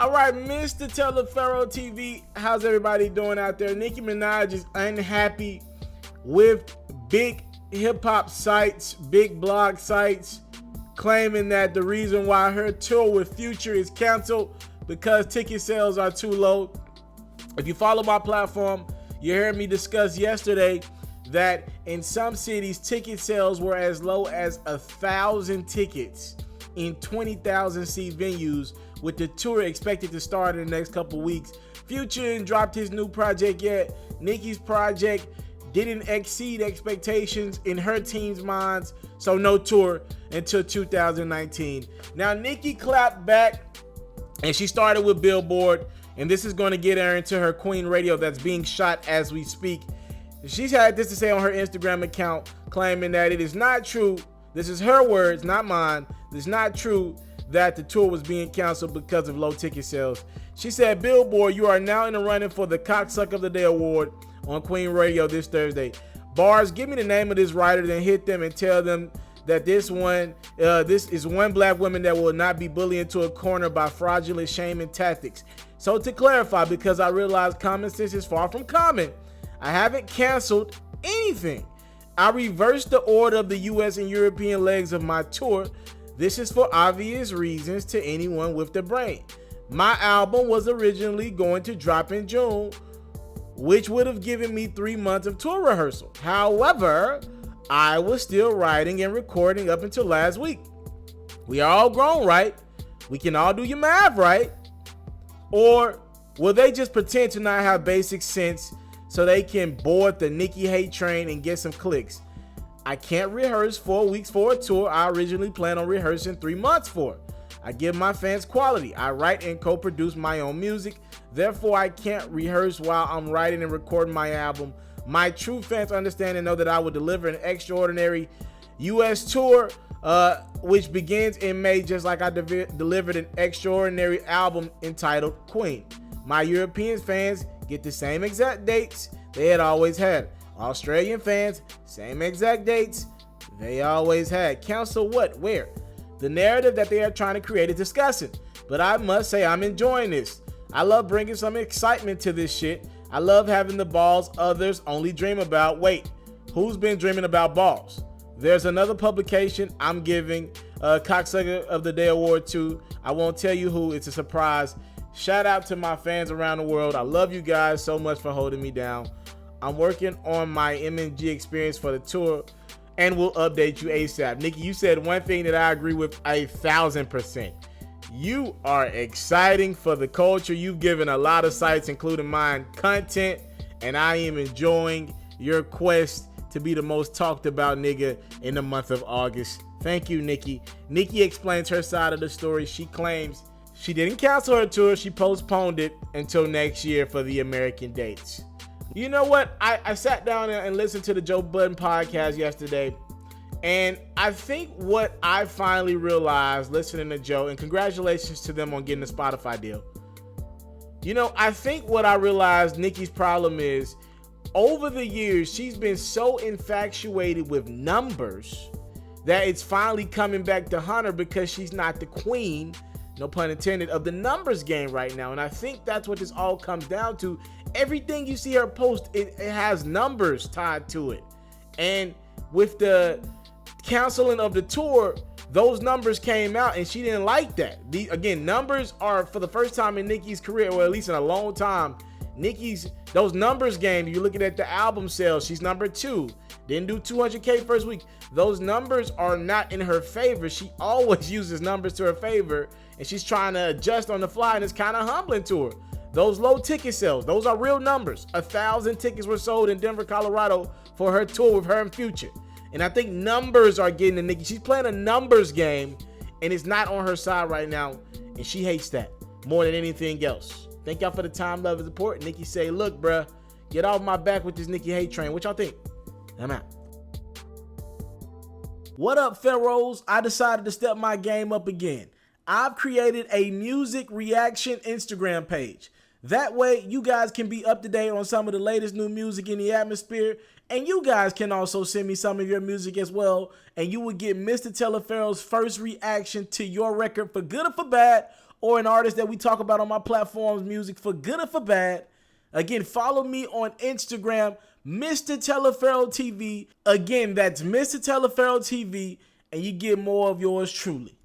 All right, Mr. Taliaferro TV, how's everybody doing out there? Nicki Minaj is unhappy with big hip-hop sites, big blog sites, claiming that the reason why her tour with Future is canceled because ticket sales are too low. If you follow my platform, you heard me discuss yesterday that in some cities, ticket sales were as low as 1,000 tickets in 20,000 seat venues, with the tour expected to start in the next couple weeks. Future ain't dropped his new project yet. Nicki's project didn't exceed expectations in her team's minds, so no tour until 2019. Now, Nicki clapped back, and she started with Billboard, and this is going to get her into her Queen Radio that's being shot as we speak. She's had this to say on her Instagram account, claiming that it is not true. This is her words, not mine. It's not true that the tour was being canceled because of low ticket sales. She said, Billboard, you are now in the running for the Cocksucker of the Day award on Queen Radio this Thursday. Bars, give me the name of this writer, then hit them and tell them that this is one black woman that will not be bullied into a corner by fraudulent shaming tactics. So to clarify, because I realize common sense is far from common, I haven't canceled anything. I reversed the order of the US and European legs of my tour. This is for obvious reasons to anyone with the brain. My album was originally going to drop in June, which would have given me 3 months of tour rehearsal. However, I was still writing and recording up until last week. We are all grown, right? We can all do your math, right? Or will they just pretend to not have basic sense so they can board the Nicki hate train and get some clicks? I can't rehearse 4 weeks for a tour I originally planned on rehearsing 3 months for. I give my fans quality. I write and co-produce my own music. Therefore, I can't rehearse while I'm writing and recording my album. My true fans understand and know that I will deliver an extraordinary US tour, which begins in May, just like I delivered an extraordinary album entitled Queen. My European fans get the same exact dates they had always had. Australian fans, same exact dates they always had. Cancel what? Where? The narrative that they are trying to create is disgusting, but I must say I'm enjoying this. I love bringing some excitement to this shit. I love having the balls others only dream about. Wait, who's been dreaming about balls? There's another publication I'm giving Cocksucker of the Day award to. I won't tell you who. It's a surprise. Shout out to my fans around the world. I love you guys so much for holding me down. I'm working on my MNG experience for the tour and will update you ASAP. Nicki, you said one thing that I agree with 1,000%. You are exciting for the culture. You've given a lot of sites, including mine, content, and I am enjoying your quest to be the most talked about nigga in the month of August. Thank you, Nicki. Nicki explains her side of the story. She claims she didn't cancel her tour. She postponed it until next year for the American dates. You know what? I sat down and listened to the Joe Budden podcast yesterday, and I think what I finally realized listening to Joe, and congratulations to them on getting the Spotify deal. You know, I think what I realized Nicki's problem is, over the years, she's been so infatuated with numbers that it's finally coming back to haunt her because she's not the queen, no pun intended, of the numbers game right now. And I think that's what this all comes down to. Everything you see her post, it has numbers tied to it. And with the canceling of the tour, those numbers came out and she didn't like that. Again, numbers are, for the first time in Nicki's career, or at least in a long time, those numbers game, you're looking at the album sales, she's number 2. Didn't do 200K first week. Those numbers are not in her favor. She always uses numbers to her favor, and she's trying to adjust on the fly, and it's kind of humbling to her. Those low ticket sales, those are real numbers. 1,000 tickets were sold in Denver, Colorado for her tour with her and Future. And I think numbers are getting to Nicki. She's playing a numbers game, and it's not on her side right now, and she hates that more than anything else. Thank y'all for the time, love, and support. Nicki say, look, bruh, get off my back with this Nicki hate train. What y'all think? I'm out. What up, Pharaohs? I decided to step my game up again. I've created a music reaction Instagram page. That way, you guys can be up to date on some of the latest new music in the atmosphere, and you guys can also send me some of your music as well, and you will get Mr. Taliaferro's first reaction to your record, for good or for bad, or an artist that we talk about on my platforms, music for good or for bad, again, follow me on Instagram, Mr. Taliaferro TV. Again, that's Mr. Taliaferro TV, and you get more of yours truly.